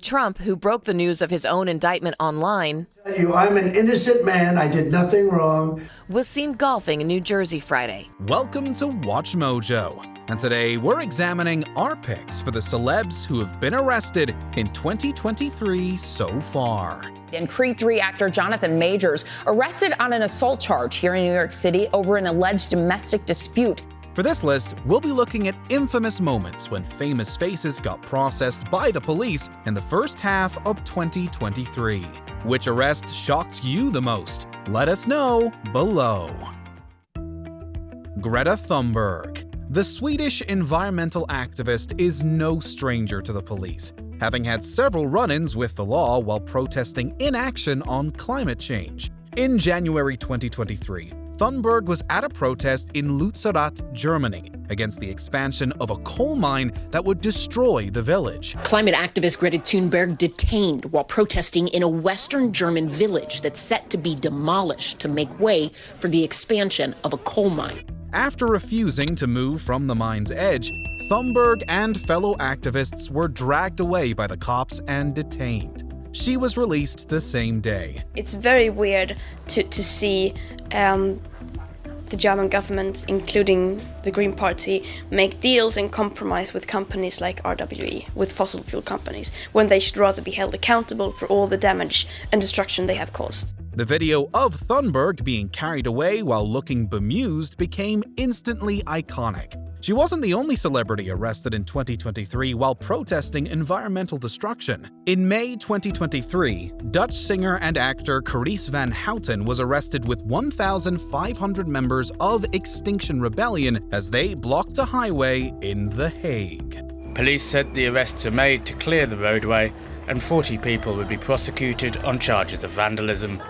Trump, who broke the news of his own indictment online, I'm an innocent man, I did nothing wrong, was seen golfing in New Jersey Friday. Welcome to Watch Mojo, and today we're examining our picks for the celebs who have been arrested in 2023 so far. And Creed 3 actor Jonathan Majors arrested on an assault charge here in New York City over an alleged domestic dispute. For this list, we'll be looking at infamous moments when famous faces got processed by the police in the first half of 2023. Which arrest shocked you the most? Let us know below. Greta Thunberg. The Swedish environmental activist is no stranger to the police, having had several run-ins with the law while protesting inaction on climate change. In January 2023, Thunberg was at a protest in Lützerath, Germany, against the expansion of a coal mine that would destroy the village. Climate activist Greta Thunberg detained while protesting in a western German village that's set to be demolished to make way for the expansion of a coal mine. After refusing to move from the mine's edge, Thunberg and fellow activists were dragged away by the cops and detained. She was released the same day. It's very weird to see the German government, including the Green Party, make deals and compromise with companies like RWE, with fossil fuel companies, when they should rather be held accountable for all the damage and destruction they have caused. The video of Thunberg being carried away while looking bemused became instantly iconic. She wasn't the only celebrity arrested in 2023 while protesting environmental destruction. In May 2023, Dutch singer and actor Carice van Houten was arrested with 1,500 members of Extinction Rebellion as they blocked a highway in The Hague. Police said the arrests were made to clear the roadway and 40 people would be prosecuted on charges of vandalism.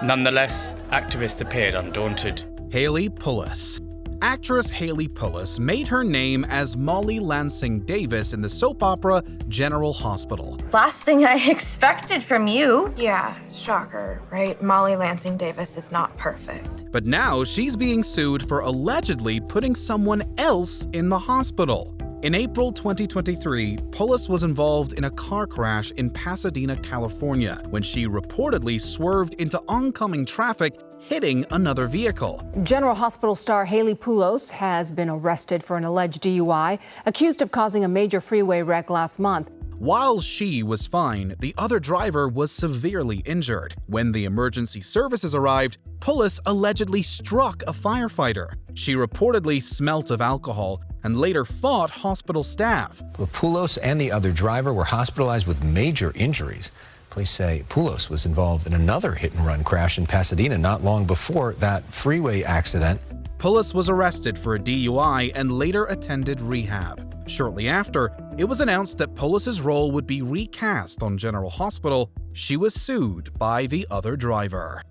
Nonetheless, activists appeared undaunted. Hayley Pullis. Actress Hayley Pullis made her name as Molly Lansing Davis in the soap opera General Hospital. Last thing I expected from you. Yeah, shocker, right? Molly Lansing Davis is not perfect. But now she's being sued for allegedly putting someone else in the hospital. In April 2023, Pullis was involved in a car crash in Pasadena, California, when she reportedly swerved into oncoming traffic, hitting another vehicle. General Hospital star Hayley Pullis has been arrested for an alleged DUI, accused of causing a major freeway wreck last month. While she was fine, the other driver was severely injured. When the emergency services arrived, Pullis allegedly struck a firefighter. She reportedly smelt of alcohol and later fought hospital staff. Pullis and the other driver were hospitalized with major injuries. Police say Pullis was involved in another hit-and-run crash in Pasadena not long before that freeway accident. Pullis was arrested for a DUI and later attended rehab. Shortly after, it was announced that Pullis's role would be recast on General Hospital. She was sued by the other driver.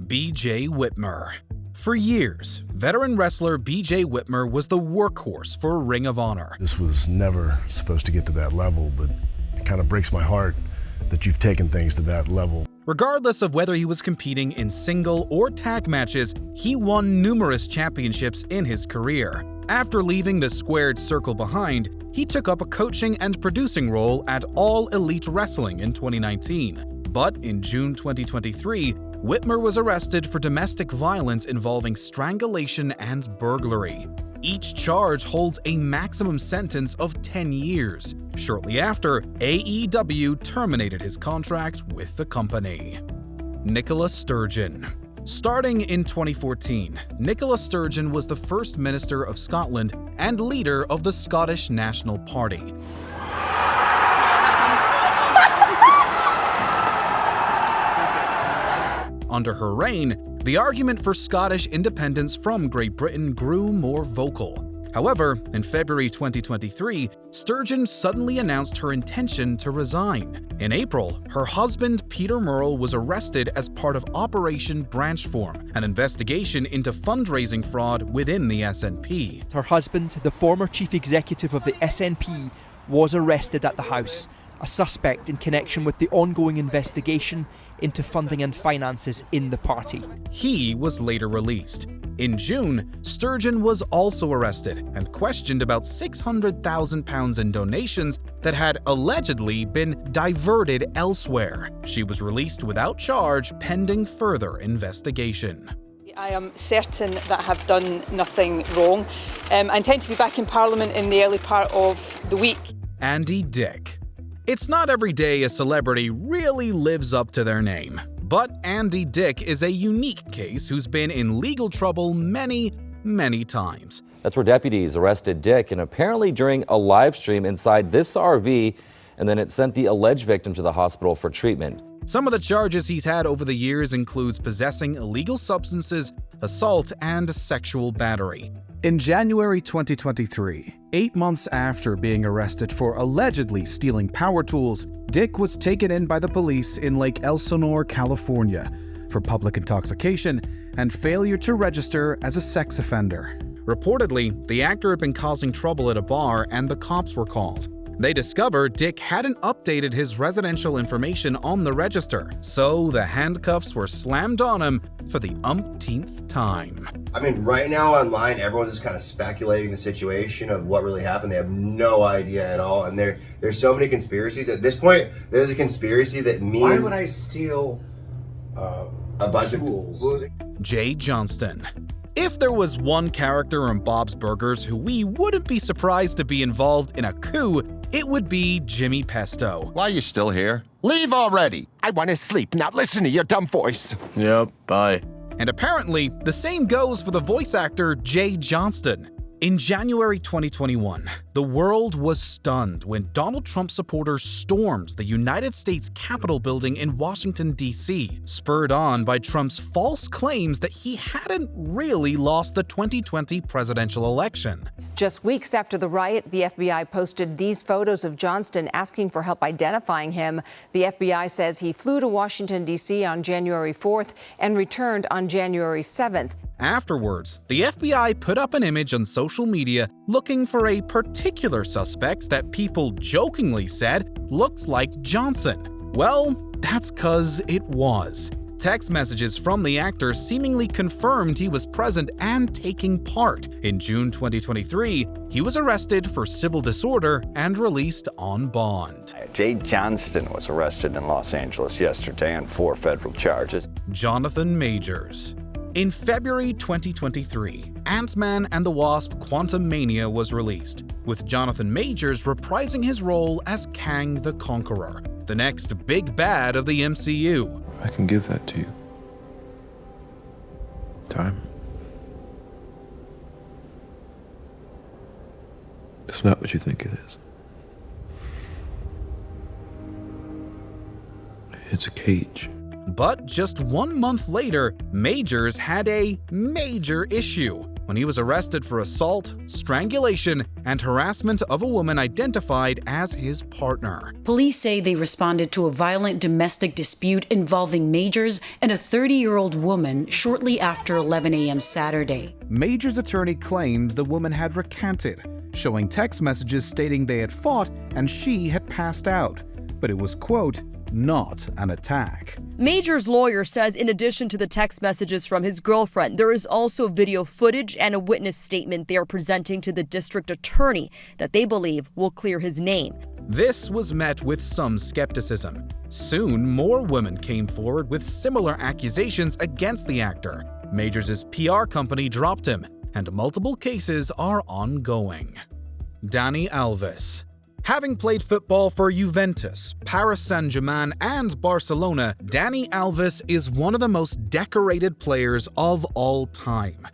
B.J. Whitmer. For years, veteran wrestler B.J. Whitmer was the workhorse for Ring of Honor. This was never supposed to get to that level, but it kind of breaks my heart that you've taken things to that level. Regardless of whether he was competing in single or tag matches, he won numerous championships in his career. After leaving the squared circle behind, he took up a coaching and producing role at All Elite Wrestling in 2019. But in June 2023, Whitmer was arrested for domestic violence involving strangulation and burglary. Each charge holds a maximum sentence of 10 years. Shortly after, AEW terminated his contract with the company. Nicola Sturgeon. Starting in 2014, Nicola Sturgeon was the First Minister of Scotland and leader of the Scottish National Party. Under her reign, the argument for Scottish independence from Great Britain grew more vocal. However, in February 2023, Sturgeon suddenly announced her intention to resign. In April, her husband Peter Murrell was arrested as part of Operation Branchform, an investigation into fundraising fraud within the SNP. Her husband, the former chief executive of the SNP, was arrested at the house, a suspect in connection with the ongoing investigation into funding and finances in the party. He was later released. In June, Sturgeon was also arrested and questioned about £600,000 in donations that had allegedly been diverted elsewhere. She was released without charge pending further investigation. I am certain that I have done nothing wrong. I intend to be back in Parliament in the early part of the week. Andy Dick. It's not every day a celebrity really lives up to their name. But Andy Dick is a unique case who's been in legal trouble many, many times. That's where deputies arrested Dick, and apparently during a live stream inside this RV, and then it sent the alleged victim to the hospital for treatment. Some of the charges he's had over the years includes possessing illegal substances, assault, and sexual battery. In January 2023, 8 months after being arrested for allegedly stealing power tools, Dick was taken in by the police in Lake Elsinore, California, for public intoxication and failure to register as a sex offender. Reportedly, the actor had been causing trouble at a bar and the cops were called. They discovered Dick hadn't updated his residential information on the register, so the handcuffs were slammed on him for the umpteenth time. I mean, right now online, everyone's just kind of speculating the situation of what really happened. They have no idea at all, and there's so many conspiracies. At this point, there's a conspiracy that me. Why would I steal a bunch of tools? Jay Johnston. If there was one character in Bob's Burgers who we wouldn't be surprised to be involved in a coup, it would be Jimmy Pesto. Why are you still here? Leave already! I want to sleep, not listen to your dumb voice. Yep, bye. And apparently, the same goes for the voice actor Jay Johnston. In January 2021, the world was stunned when Donald Trump supporters stormed the United States Capitol building in Washington, D.C., spurred on by Trump's false claims that he hadn't really lost the 2020 presidential election. Just weeks after the riot, the FBI posted these photos of Johnston asking for help identifying him. The FBI says he flew to Washington, D.C. on January 4th and returned on January 7th. Afterwards, the FBI put up an image on social media looking for a particular suspect that people jokingly said looked like Johnson. Well, that's 'cause it was. Text messages from the actor seemingly confirmed he was present and taking part. In June 2023, he was arrested for civil disorder and released on bond. Jay Johnston was arrested in Los Angeles yesterday on 4 federal charges. Jonathan Majors. In February 2023, Ant-Man and the Wasp: Quantumania was released, with Jonathan Majors reprising his role as Kang the Conqueror, the next big bad of the MCU. I can give that to you. Time. It's not what you think it is. It's a cage. But just 1 month later, Majors had a major issue when he was arrested for assault, strangulation, and harassment of a woman identified as his partner. Police say they responded to a violent domestic dispute involving Majors and a 30-year-old woman shortly after 11 a.m. Saturday. Majors' attorney claims the woman had recanted, showing text messages stating they had fought and she had passed out. But it was, quote, not an attack. Major's lawyer says in addition to the text messages from his girlfriend, there is also video footage and a witness statement they are presenting to the district attorney that they believe will clear his name. This was met with some skepticism. Soon, more women came forward with similar accusations against the actor. Majors' PR company dropped him, and multiple cases are ongoing. Dani Alves. Having played football for Juventus, Paris Saint-Germain, and Barcelona, Dani Alves is one of the most decorated players of all time.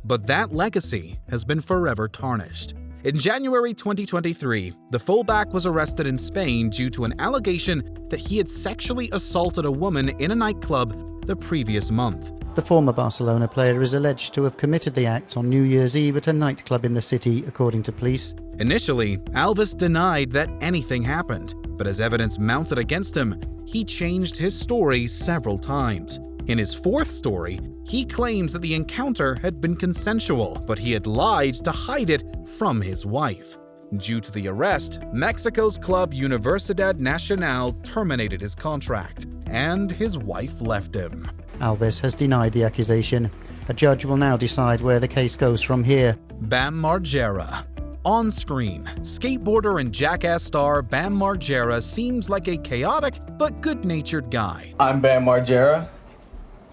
But that legacy has been forever tarnished. In January 2023, the fullback was arrested in Spain due to an allegation that he had sexually assaulted a woman in a nightclub the previous month. The former Barcelona player is alleged to have committed the act on New Year's Eve at a nightclub in the city, according to police. Initially, Alves denied that anything happened, but as evidence mounted against him, he changed his story several times. In his fourth story, he claims that the encounter had been consensual, but he had lied to hide it from his wife. Due to the arrest, Mexico's club Universidad Nacional terminated his contract, and his wife left him. Alves has denied the accusation. A judge will now decide where the case goes from here. Bam Margera. On screen, skateboarder and Jackass star Bam Margera seems like a chaotic but good-natured guy. I'm Bam Margera,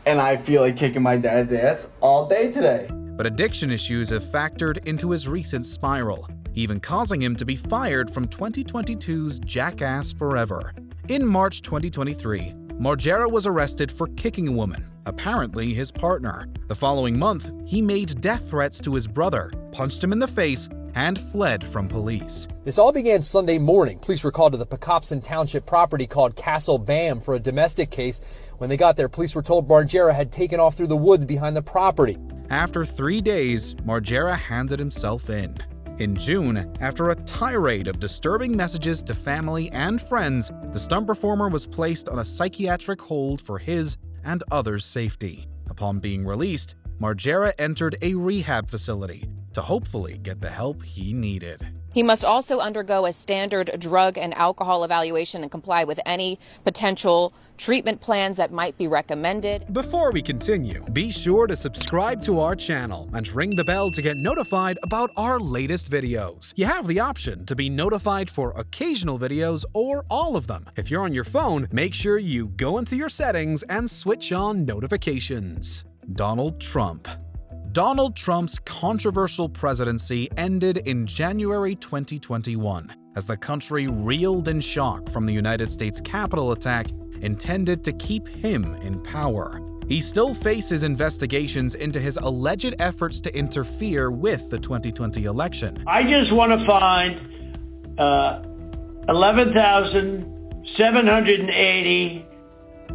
and I feel like kicking my dad's ass all day today. But addiction issues have factored into his recent spiral, even causing him to be fired from 2022's Jackass Forever. In March 2023, Margera was arrested for kicking a woman, apparently his partner. The following month, he made death threats to his brother, punched him in the face, and fled from police. This all began Sunday morning. Police were called to the Pocopson Township property called Castle Bam for a domestic case. When they got there, police were told Margera had taken off through the woods behind the property. After 3 days, Margera handed himself in. In June, after a tirade of disturbing messages to family and friends, the stunt performer was placed on a psychiatric hold for his and others' safety. Upon being released, Margera entered a rehab facility to hopefully get the help he needed. He must also undergo a standard drug and alcohol evaluation and comply with any potential treatment plans that might be recommended. Before we continue, be sure to subscribe to our channel and ring the bell to get notified about our latest videos. You have the option to be notified for occasional videos or all of them. If you're on your phone, make sure you go into your settings and switch on notifications. Donald Trump. Donald Trump's controversial presidency ended in January 2021 as the country reeled in shock from the United States Capitol attack intended to keep him in power. He still faces investigations into his alleged efforts to interfere with the 2020 election. I just want to find 11,780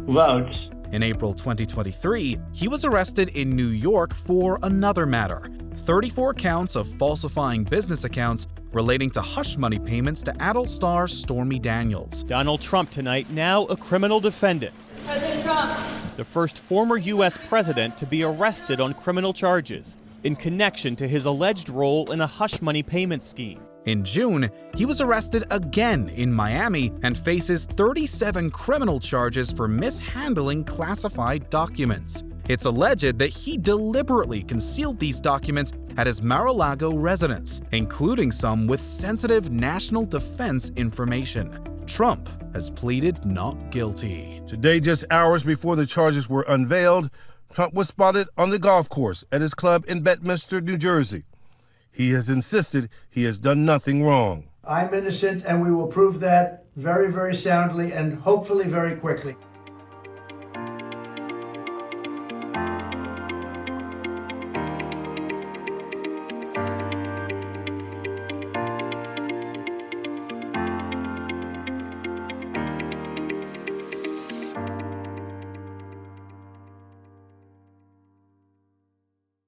votes. In April 2023, he was arrested in New York for another matter, 34 counts of falsifying business accounts relating to hush money payments to adult star Stormy Daniels. Donald Trump tonight, now a criminal defendant. President Trump. The first former U.S. president to be arrested on criminal charges in connection to his alleged role in a hush money payment scheme. In June, he was arrested again in Miami and faces 37 criminal charges for mishandling classified documents. It's alleged that he deliberately concealed these documents at his Mar-a-Lago residence, including some with sensitive national defense information. Trump has pleaded not guilty. Today, just hours before the charges were unveiled, Trump was spotted on the golf course at his club in Bedminster, New Jersey. He has insisted he has done nothing wrong. I'm innocent, and we will prove that very, very soundly and hopefully very quickly.